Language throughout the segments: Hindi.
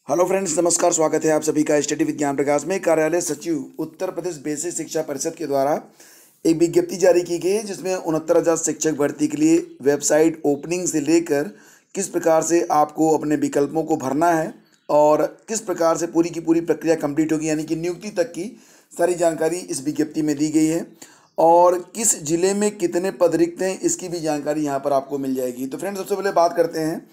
हेलो फ्रेंड्स, नमस्कार। स्वागत है आप सभी का स्टडी विद ज्ञान प्रकाश में। कार्यालय सचिव उत्तर प्रदेश बेसिक शिक्षा परिषद के द्वारा एक विज्ञप्ति जारी की गई है, जिसमें 69,000 शिक्षक भर्ती के लिए वेबसाइट ओपनिंग से लेकर किस प्रकार से आपको अपने विकल्पों को भरना है और किस प्रकार से पूरी की पूरी प्रक्रिया कंप्लीट होगी, यानी कि नियुक्ति तक की सारी जानकारी इस विज्ञप्ति में दी गई है। और किस जिले में कितने पद रिक्त हैं, इसकी भी जानकारी यहाँ पर आपको मिल जाएगी। तो फ्रेंड्स, सबसे पहले बात करते हैं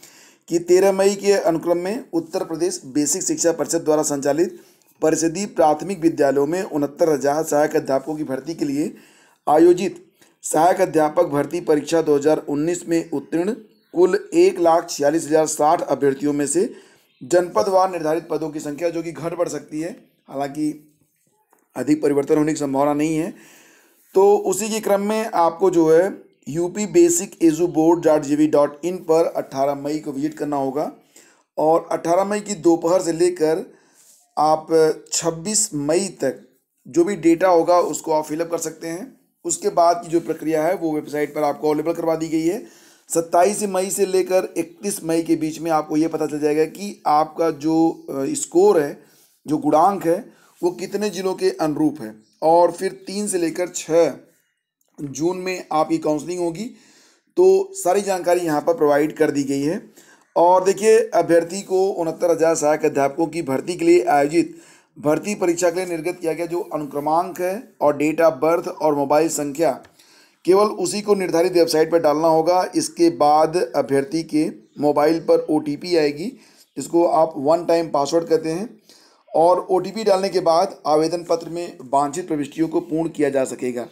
कि 13 मई के अनुक्रम में उत्तर प्रदेश बेसिक शिक्षा परिषद द्वारा संचालित परिषदीय प्राथमिक विद्यालयों में 69,000 सहायक अध्यापकों की भर्ती के लिए आयोजित सहायक अध्यापक भर्ती परीक्षा 2019 में उत्तीर्ण कुल 1,46,060 अभ्यर्थियों में से जनपदवार निर्धारित पदों की संख्या, जो कि घट बढ़ सकती है, हालांकि अधिक परिवर्तन होने की संभावना नहीं है, तो उसी के क्रम में आपको जो है upbasiceduboard.gv.in पर 18 मई को विजिट करना होगा। और 18 मई की दोपहर से लेकर आप 26 मई तक जो भी डेटा होगा उसको आप फिलअप कर सकते हैं। उसके बाद की जो प्रक्रिया है वो वेबसाइट पर आपको अवेलेबल करवा दी गई है। 27 मई से लेकर 31 मई के बीच में आपको ये पता चल जाएगा कि आपका जो स्कोर है, जो गुणांक है, वो कितने जिलों के अनुरूप है। और फिर 3 से लेकर 6 जून में आपकी काउंसलिंग होगी। तो सारी जानकारी यहाँ पर प्रोवाइड कर दी गई है। और देखिए, अभ्यर्थी को 69,000 सहायक अध्यापकों की भर्ती के लिए आयोजित भर्ती परीक्षा के लिए निर्गत किया गया जो अनुक्रमांक है और डेट ऑफ बर्थ और मोबाइल संख्या, केवल उसी को निर्धारित वेबसाइट पर डालना होगा। इसके बाद अभ्यर्थी के मोबाइल पर OTP आएगी, जिसको आप वन टाइम पासवर्ड कहते हैं। और OTP डालने के बाद आवेदन पत्र में वांछित प्रविष्टियों को पूर्ण किया जा सकेगा।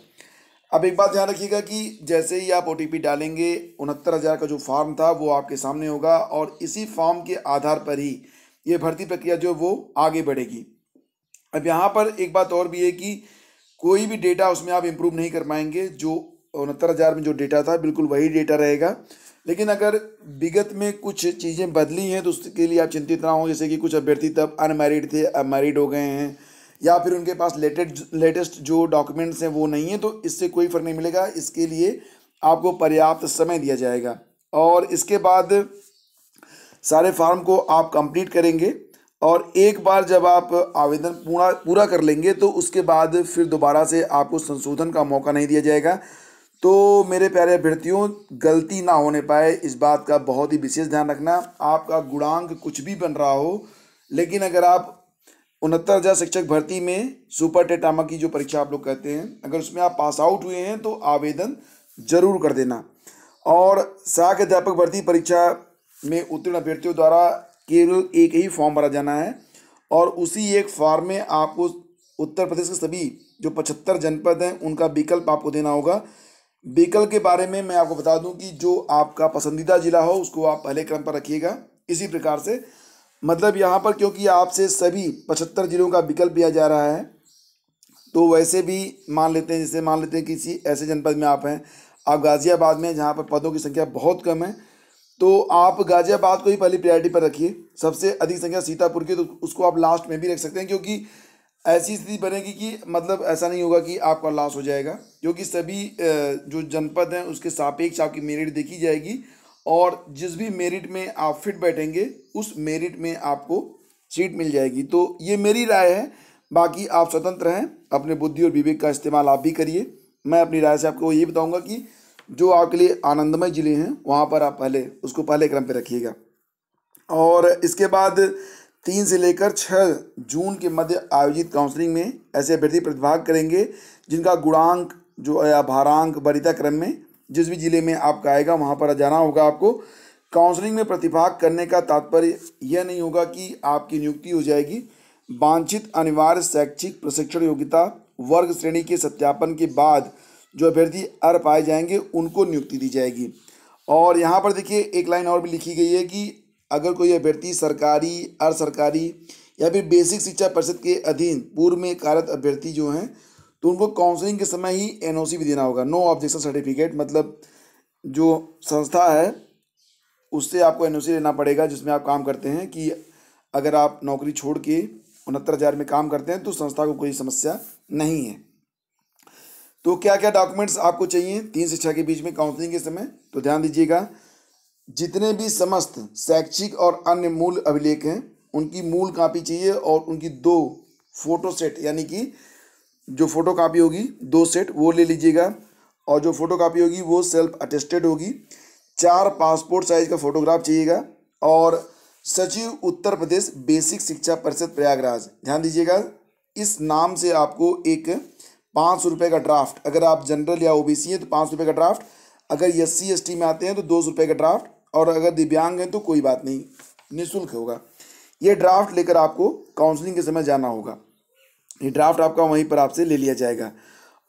अब एक बात ध्यान रखिएगा कि जैसे ही आप OTP डालेंगे, 69,000 का जो फॉर्म था वो आपके सामने होगा और इसी फॉर्म के आधार पर ही ये भर्ती प्रक्रिया जो वो आगे बढ़ेगी। अब यहाँ पर एक बात और भी है कि कोई भी डेटा उसमें आप इम्प्रूव नहीं कर पाएंगे। जो 69,000 में जो डेटा था बिल्कुल वही डेटा रहेगा। लेकिन अगर विगत में कुछ चीज़ें बदली हैं तो उसके लिए आप चिंतित ना हो। जैसे कि कुछ अभ्यर्थी तब अनमैरिड थे, अब मैरिड हो गए हैं, या फिर उनके पास लेटेस्ट जो डॉक्यूमेंट्स हैं वो नहीं है, तो इससे कोई फ़र्क नहीं मिलेगा। इसके लिए आपको पर्याप्त समय दिया जाएगा। और इसके बाद सारे फॉर्म को आप कंप्लीट करेंगे और एक बार जब आप आवेदन पूरा कर लेंगे तो उसके बाद फिर दोबारा से आपको संशोधन का मौका नहीं दिया जाएगा। तो मेरे प्यारे अभ्यर्थियों, गलती ना होने पाए, इस बात का बहुत ही विशेष ध्यान रखना। आपका गुणांक कुछ भी बन रहा हो, लेकिन अगर आप 69,000 शिक्षक भर्ती में सुपर टेटामा की जो परीक्षा आप लोग कहते हैं, अगर उसमें आप पास आउट हुए हैं तो आवेदन जरूर कर देना। और सहायक अध्यापक भर्ती परीक्षा में उत्तीर्ण अभ्यर्थियों द्वारा केवल एक ही फॉर्म भरा जाना है और उसी एक फॉर्म में आपको उत्तर प्रदेश के सभी जो 75 जनपद हैं उनका विकल्प आपको देना होगा। विकल्प के बारे में मैं आपको बता दूं कि जो आपका पसंदीदा जिला हो उसको आप पहले क्रम पर रखिएगा। इसी प्रकार से, मतलब यहाँ पर क्योंकि आपसे सभी 75 जिलों का विकल्प लिया जा रहा है, तो वैसे भी मान लेते हैं, जैसे मान लेते हैं किसी ऐसे जनपद में आप हैं, आप गाज़ियाबाद में, जहाँ पर पदों की संख्या बहुत कम है, तो आप गाज़ियाबाद को ही पहली प्रायोरिटी पर रखिए। सबसे अधिक संख्या सीतापुर की, तो उसको आप लास्ट में भी रख सकते हैं, क्योंकि ऐसी स्थिति बनेगी कि मतलब ऐसा नहीं होगा कि आपका लॉस हो जाएगा, क्योंकि सभी जो जनपद हैं उसके सापेक्ष आपकी मेरिट देखी जाएगी और जिस भी मेरिट में आप फिट बैठेंगे उस मेरिट में आपको सीट मिल जाएगी। तो ये मेरी राय है, बाकी आप स्वतंत्र हैं, अपने बुद्धि और विवेक का इस्तेमाल आप भी करिए। मैं अपनी राय से आपको ये बताऊंगा कि जो आपके लिए आनंदमय जिले हैं वहाँ पर आप पहले क्रम पे रखिएगा। और इसके बाद 3 से लेकर 6 जून के मध्य आयोजित काउंसलिंग में ऐसे अभ्यर्थी प्रतिभाग करेंगे जिनका गुणांक जो या भारांक वरीयता क्रम में जिस भी जिले में आपका आएगा वहाँ पर जाना होगा आपको। काउंसलिंग में प्रतिभाग करने का तात्पर्य यह नहीं होगा कि आपकी नियुक्ति हो जाएगी। वांछित अनिवार्य शैक्षिक प्रशिक्षण योग्यता वर्ग श्रेणी के सत्यापन के बाद जो अभ्यर्थी अर्ह पाए जाएंगे उनको नियुक्ति दी जाएगी। और यहाँ पर देखिए, एक लाइन और भी लिखी गई है कि अगर कोई अभ्यर्थी सरकारी, अर्ध सरकारी या फिर बेसिक शिक्षा परिषद के अधीन पूर्व में कार्यरत अभ्यर्थी जो हैं, तो उनको काउंसलिंग के समय ही NOC भी देना होगा, नो ऑब्जेक्शन सर्टिफिकेट। मतलब जो संस्था है उससे आपको NOC लेना पड़ेगा जिसमें आप काम करते हैं, कि अगर आप नौकरी छोड़ के 69,000 में काम करते हैं तो संस्था को कोई समस्या नहीं है। तो क्या क्या डॉक्यूमेंट्स आपको चाहिए 3 से 6 के बीच में काउंसलिंग के समय, तो ध्यान दीजिएगा। जितने भी समस्त शैक्षिक और अन्य मूल अभिलेख हैं उनकी मूल कापी चाहिए और उनकी 2 फोटो सेट, यानी कि जो फोटो कापी होगी 2 सेट वो ले लीजिएगा, और जो फोटो कापी होगी वो सेल्फ अटेस्टेड होगी। 4 पासपोर्ट साइज का फोटोग्राफ चाहिएगा। और सचिव उत्तर प्रदेश बेसिक शिक्षा परिषद प्रयागराज, ध्यान दीजिएगा इस नाम से आपको एक 500 रुपये का ड्राफ्ट, अगर आप जनरल या ओबीसी हैं तो 500 रुपये का ड्राफ्ट, अगर SC ST में आते हैं तो 200 रुपये का ड्राफ्ट, और अगर दिव्यांग हैं तो कोई बात नहीं, निःशुल्क होगा। ये ड्राफ्ट लेकर आपको काउंसलिंग के समय जाना होगा। ये ड्राफ्ट आपका वहीं पर आपसे ले लिया जाएगा।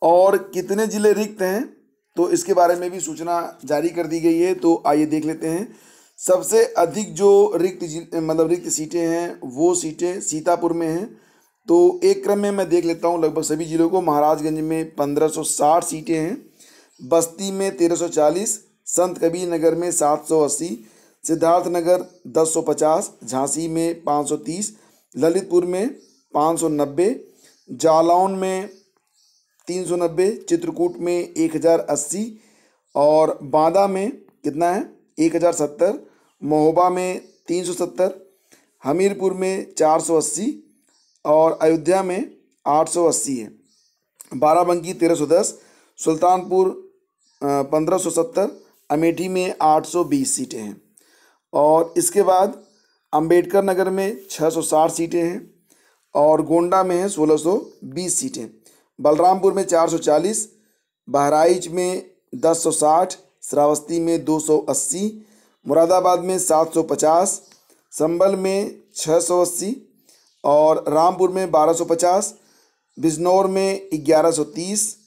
और कितने ज़िले रिक्त हैं तो इसके बारे में भी सूचना जारी कर दी गई है, तो आइए देख लेते हैं। सबसे अधिक जो रिक्त सीटें हैं वो सीटें सीतापुर में हैं। तो एक क्रम में मैं देख लेता हूँ लगभग सभी जिलों को। महाराजगंज में 1560 सीटें हैं, बस्ती में 1340, संत कबीर नगर में 780, सिद्धार्थनगर 1050, झांसी में 530, ललितपुर में 590, जालौन में 390, चित्रकूट में 1080, और बांदा में कितना है 1070, महोबा में 370, हमीरपुर में 480, और अयोध्या में 880 है। बाराबंकी 1310, सुल्तानपुर 1570, अमेठी में 820 सीटें हैं। और इसके बाद अंबेडकर नगर में 660 सीटें हैं, और गोंडा में है 1620 सीटें। बलरामपुर में 440, बहराइच में 1060, श्रावस्ती में 280, मुरादाबाद में 750, संभल में 680, और रामपुर में 1250, बिजनौर में 1130,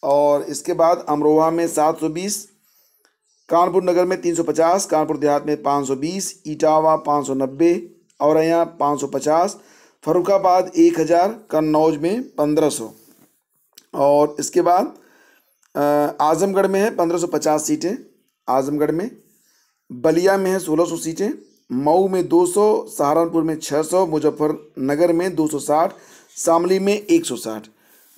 और इसके बाद अमरोहा में 720, कानपुर नगर में 350, कानपुर देहात में 520, इटावा 590, औरैया 550, फर्रुखाबाद 1000, कन्नौज में 1500, और इसके बाद आजमगढ़ में है 1550 सीटें, आजमगढ़ में बलिया में है 1600 सीटें, मऊ में 200, सहारनपुर में 600, मुजफ्फरनगर में 260, शामली में 160।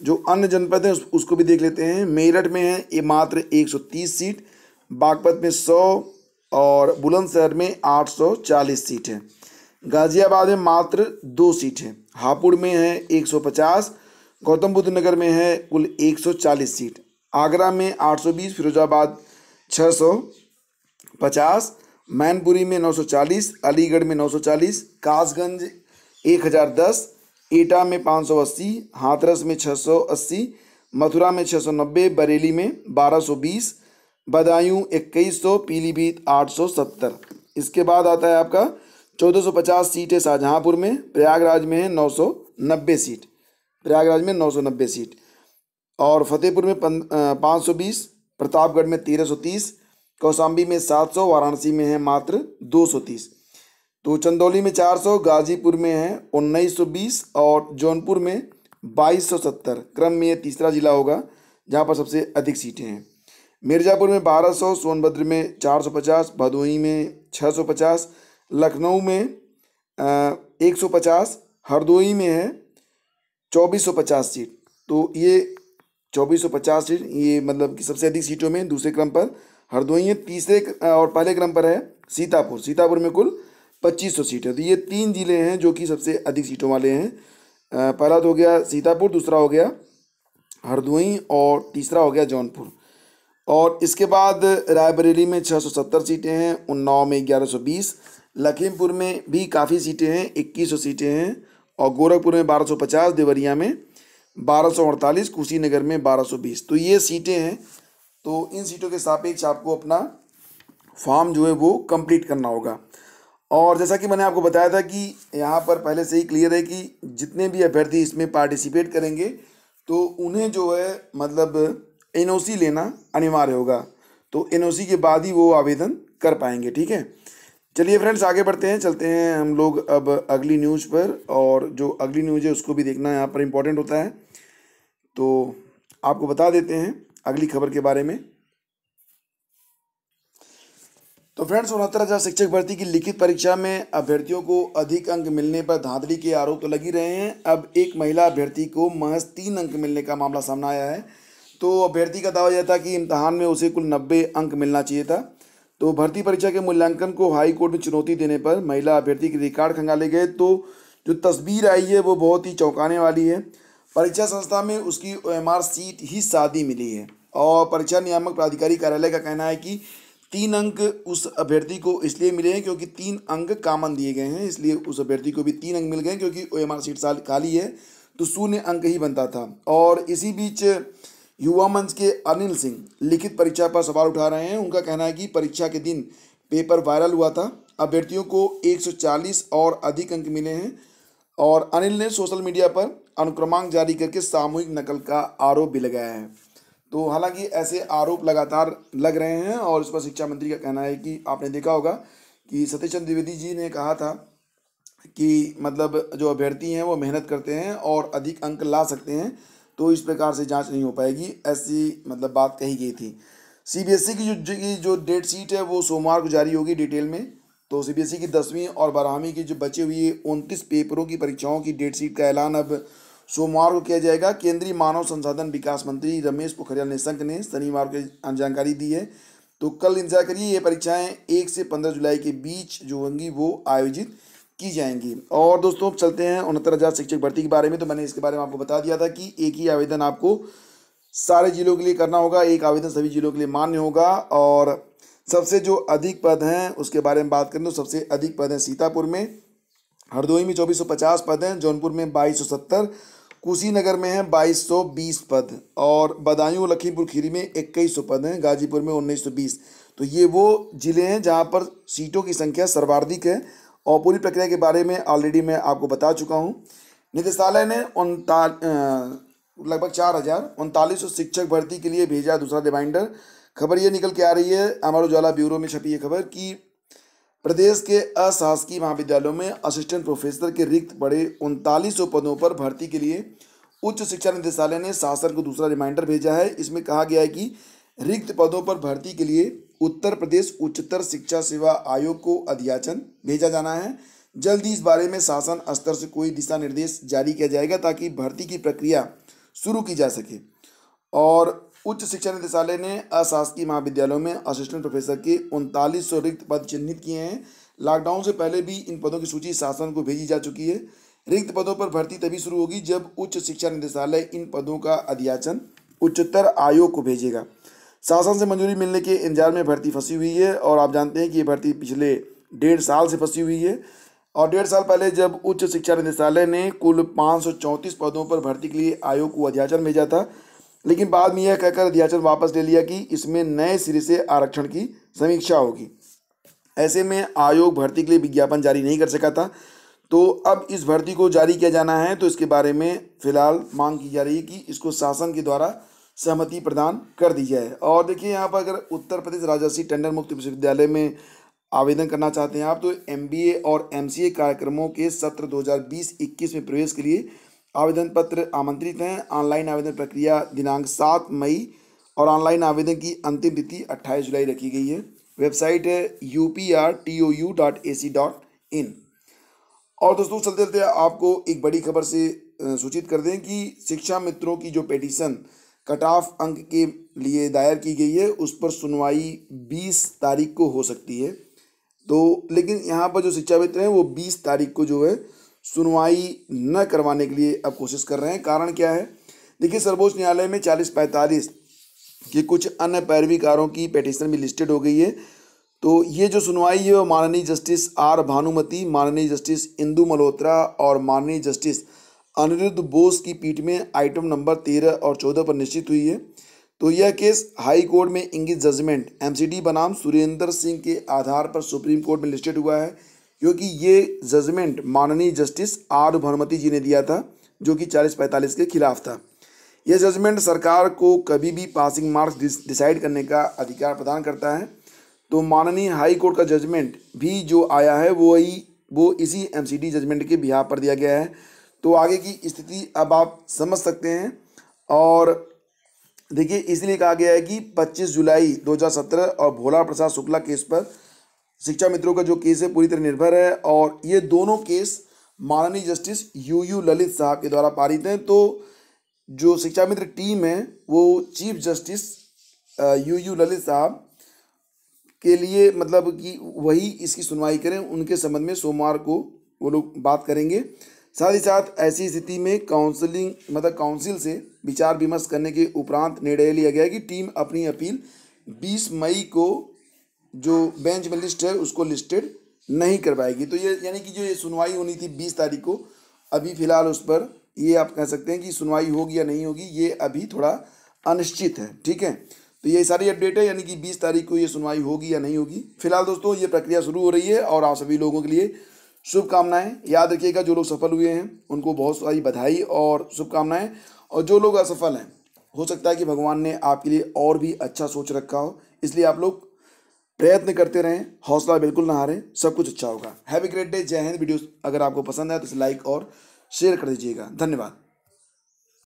जो अन्य जनपद हैं उसको भी देख लेते हैं। मेरठ में है ये मात्र 130 सीट, बागपत में 100, और बुलंदशहर में 840 सीट है। गाजियाबाद में मात्र 2 सीट है। हापुड़ में है 150, गौतम बुद्ध नगर में है कुल 140 सीट, आगरा में 820, फिरोजाबाद 650, मैनपुरी में 940, अलीगढ़ में 940, कासगंज 1010, एटा में 580, हाथरस में 680, मथुरा में 690, बरेली में 1220, बदायूं 2100, पीलीभीत 870। इसके बाद आता है आपका 1450 सीट है शाहजहांपुर में, प्रयागराज में है 990 सीट, प्रयागराज में 990 सीट, और फतेहपुर में 520, प्रतापगढ़ में 1330, कौशाम्बी में 700, वाराणसी में है मात्र 230। तो चंदौली में 400, गाजीपुर में है 1920, और जौनपुर में 2270। क्रम में ये तीसरा जिला होगा जहाँ पर सबसे अधिक सीटें हैं। मिर्ज़ापुर में 1200, सोनभद्र में 450, भदोही में 650, लखनऊ में 150, हरदोई में है 2450 सीट। तो ये 2450 सीट, ये मतलब कि सबसे अधिक सीटों में दूसरे क्रम पर हरदोई है, तीसरे और पहले क्रम पर है सीतापुर। सीतापुर में कुल 2500 सीट है। तो ये 3 जिले हैं जो कि सबसे अधिक सीटों वाले हैं। पहला तो हो गया सीतापुर, दूसरा हो गया हरदोई, और तीसरा हो गया जौनपुर। और इसके बाद रायबरेली में 670 सीटें हैं, उन्नाव में 1120, लखीमपुर में भी काफ़ी सीटें हैं, 2100 सीटें हैं, और गोरखपुर में 1250, देवरिया में 1248, कुशीनगर में 1220। तो ये सीटें हैं। तो इन सीटों के सापेक्ष आपको अपना फॉर्म जो है वो कंप्लीट करना होगा। और जैसा कि मैंने आपको बताया था कि यहाँ पर पहले से ही क्लियर है कि जितने भी अभ्यर्थी इसमें पार्टिसिपेट करेंगे तो उन्हें जो है मतलब NOC लेना अनिवार्य होगा। तो NOC के बाद ही वो आवेदन कर पाएंगे। ठीक है, चलिए फ्रेंड्स आगे बढ़ते हैं, चलते हैं हम लोग अब अगली न्यूज़ पर। और जो अगली न्यूज़ है उसको भी देखना यहाँ पर इम्पोर्टेंट होता है, तो आपको बता देते हैं अगली खबर के बारे में। तो फ्रेंड्स 69,000 शिक्षक भर्ती की लिखित परीक्षा में अभ्यर्थियों को अधिक अंक मिलने पर धांधली के आरोप तो लग ही रहे हैं। अब एक महिला अभ्यर्थी को महज 3 अंक मिलने का मामला सामने आया है। तो अभ्यर्थी का दावा यह था कि इम्तहान में उसे कुल 90 अंक मिलना चाहिए था। तो भर्ती परीक्षा के मूल्यांकन को हाई कोर्ट में चुनौती देने पर महिला अभ्यर्थी के रिकॉर्ड खंगाले गए। तो जो तस्वीर आई है वो बहुत ही चौंकाने वाली है। परीक्षा संस्था में उसकी OMR सीट ही सादी मिली है और परीक्षा नियामक प्राधिकारी कार्यालय का कहना है कि 3 अंक उस अभ्यर्थी को इसलिए मिले हैं क्योंकि 3 अंक कॉमन दिए गए हैं, इसलिए उस अभ्यर्थी को भी 3 अंक मिल गए क्योंकि OMR सीट खाली है तो 0 अंक ही बनता था। और इसी बीच युवा मंच के अनिल सिंह लिखित परीक्षा पर सवाल उठा रहे हैं। उनका कहना है कि परीक्षा के दिन पेपर वायरल हुआ था, अभ्यर्थियों को 140 और अधिक अंक मिले हैं और अनिल ने सोशल मीडिया पर अनुक्रमांक जारी करके सामूहिक नकल का आरोप भी लगाया है। तो हालांकि ऐसे आरोप लगातार लग रहे हैं और इस पर शिक्षा मंत्री का कहना है कि आपने देखा होगा कि सतीश चंद्र द्विवेदी जी ने कहा था कि मतलब जो अभ्यर्थी हैं वो मेहनत करते हैं और अधिक अंक ला सकते हैं, तो इस प्रकार से जांच नहीं हो पाएगी, ऐसी मतलब बात कही गई थी। CBSE की जो डेट शीट है वो सोमवार को जारी होगी डिटेल में। तो CBSE की 10वीं और 12वीं की जो बचे हुए 29 पेपरों की परीक्षाओं की डेट शीट का ऐलान अब सोमवार को किया जाएगा। केंद्रीय मानव संसाधन विकास मंत्री रमेश पोखरियाल निशंक ने शनिवार को जानकारी दी है। तो कल इंतजार करिए, ये परीक्षाएं 1 से 15 जुलाई के बीच जो होंगी वो आयोजित की जाएंगी। और दोस्तों अब चलते हैं 69,000 शिक्षक भर्ती के बारे में। तो मैंने इसके बारे में आपको बता दिया था कि एक ही आवेदन आपको सारे जिलों के लिए करना होगा, एक आवेदन सभी जिलों के लिए मान्य होगा। और सबसे जो अधिक पद हैं उसके बारे में बात करें तो सबसे अधिक पद हैं सीतापुर में, हरदोई में 2450 पद हैं, जौनपुर में 2270, कुशीनगर में है 2220 पद और बदायूं लखीमपुर खीरी में 2100 पद हैं, गाजीपुर में 1920। तो ये वो जिले हैं जहां पर सीटों की संख्या सर्वाधिक है। और पूरी प्रक्रिया के बारे में ऑलरेडी मैं आपको बता चुका हूं। निदेशालय ने लगभग 4,39 शिक्षक भर्ती के लिए भेजा दूसरा रिमाइंडर। खबर ये निकल के आ रही है, अमर उजाला ब्यूरो में छपी है खबर कि प्रदेश के अशासकीय महाविद्यालयों में असिस्टेंट प्रोफेसर के रिक्त पड़े 3900 पदों पर भर्ती के लिए उच्च शिक्षा निदेशालय ने शासन को दूसरा रिमाइंडर भेजा है। इसमें कहा गया है कि रिक्त पदों पर भर्ती के लिए उत्तर प्रदेश उच्चतर शिक्षा सेवा आयोग को अधियाचन भेजा जाना है। जल्द ही इस बारे में शासन स्तर से कोई दिशा निर्देश जारी किया जाएगा ताकि भर्ती की प्रक्रिया शुरू की जा सके। और उच्च शिक्षा निदेशालय ने अशासकीय महाविद्यालयों में असिस्टेंट प्रोफेसर के 3900 रिक्त पद चिन्हित किए हैं। लॉकडाउन से पहले भी इन पदों की सूची शासन को भेजी जा चुकी है। रिक्त पदों पर भर्ती तभी शुरू होगी जब उच्च शिक्षा निदेशालय इन पदों का अधियाचन उच्चतर आयोग को भेजेगा। शासन से मंजूरी मिलने के इंतजार में भर्ती फंसी हुई है और आप जानते हैं कि ये भर्ती पिछले 1.5 साल से फंसी हुई है। और 1.5 साल पहले जब उच्च शिक्षा निदेशालय ने कुल 534 पदों पर भर्ती के लिए आयोग को अधियाचन भेजा था, लेकिन बाद में यह कहकर अधियाचन वापस ले लिया कि इसमें नए सिरे से आरक्षण की समीक्षा होगी। ऐसे में आयोग भर्ती के लिए विज्ञापन जारी नहीं कर सका था। तो अब इस भर्ती को जारी किया जाना है, तो इसके बारे में फिलहाल मांग की जा रही है कि इसको शासन के द्वारा सहमति प्रदान कर दी जाए। और देखिए यहाँ पर अगर उत्तर प्रदेश राजर्षि टंडन मुक्त विश्वविद्यालय में आवेदन करना चाहते हैं आप, तो MBA और MCA कार्यक्रमों के सत्र 2020-21 में प्रवेश के लिए आवेदन पत्र आमंत्रित हैं। ऑनलाइन आवेदन प्रक्रिया दिनांक 7 मई और ऑनलाइन आवेदन की अंतिम तिथि 28 जुलाई रखी गई है। वेबसाइट है uprtou.ac.in। और दोस्तों चलते चलते आपको एक बड़ी खबर से सूचित कर दें कि शिक्षा मित्रों की जो पिटीशन कट ऑफ अंक के लिए दायर की गई है उस पर सुनवाई 20 तारीख को हो सकती है। तो लेकिन यहाँ पर जो शिक्षा मित्र हैं वो 20 तारीख को जो है सुनवाई न करवाने के लिए अब कोशिश कर रहे हैं। कारण क्या है, देखिए सर्वोच्च न्यायालय में 4045 के कुछ अन्य पैरवीकारों की पिटीशन भी लिस्टेड हो गई है। तो ये जो सुनवाई है वो माननीय जस्टिस R भानुमति, माननीय जस्टिस इंदु मल्होत्रा और माननीय जस्टिस अनिरुद्ध बोस की पीठ में आइटम नंबर 13 और 14 पर निश्चित हुई है। तो यह केस हाई कोर्ट में इंगित जजमेंट MCD बनाम सुरेंद्र सिंह के आधार पर सुप्रीम कोर्ट में लिस्टेड हुआ है, क्योंकि ये जजमेंट माननीय जस्टिस R भानुमति जी ने दिया था जो कि 4045 के खिलाफ था। यह जजमेंट सरकार को कभी भी पासिंग मार्क्स डिसाइड करने का अधिकार प्रदान करता है। तो माननीय हाई कोर्ट का जजमेंट भी जो आया है वो इसी MCD जजमेंट के बिहाफ पर दिया गया है। तो आगे की स्थिति अब आप समझ सकते हैं। और देखिए इसलिए कहा गया है कि 25 जुलाई 2017 और भोला प्रसाद शुक्ला केस पर शिक्षा मित्रों का जो केस है पूरी तरह निर्भर है। और ये दोनों केस माननीय जस्टिस UU ललित साहब के द्वारा पारित हैं। तो जो शिक्षा मित्र टीम है वो चीफ जस्टिस UU ललित साहब के लिए मतलब कि वही इसकी सुनवाई करें, उनके संबंध में सोमवार को वो लोग बात करेंगे। साथ ही साथ ऐसी स्थिति में काउंसिल से विचार विमर्श करने के उपरांत निर्णय लिया गया है कि टीम अपनी अपील 20 मई को जो बेंच में लिस्ट है उसको लिस्टेड नहीं कर पाएगी। तो ये यानी कि जो ये सुनवाई होनी थी 20 तारीख को, अभी फिलहाल उस पर ये आप कह सकते हैं कि सुनवाई होगी या नहीं होगी, ये अभी थोड़ा अनिश्चित है। ठीक है, तो ये सारी अपडेट है, यानी कि 20 तारीख को ये सुनवाई होगी या नहीं होगी। फिलहाल दोस्तों ये प्रक्रिया शुरू हो रही है और आप सभी लोगों के लिए शुभकामनाएं। याद रखिएगा, जो लोग सफल हुए हैं उनको बहुत सारी बधाई और शुभकामनाएं, और जो लोग असफल हैं हो सकता है कि भगवान ने आपके लिए और भी अच्छा सोच रखा हो, इसलिए आप लोग प्रयत्न करते रहें, हौसला बिल्कुल ना हारें, सब कुछ अच्छा होगा। हैव ए ग्रेट डे, जय हिंद। वीडियो अगर आपको पसंद है तो इसे लाइक और शेयर कर दीजिएगा। धन्यवाद।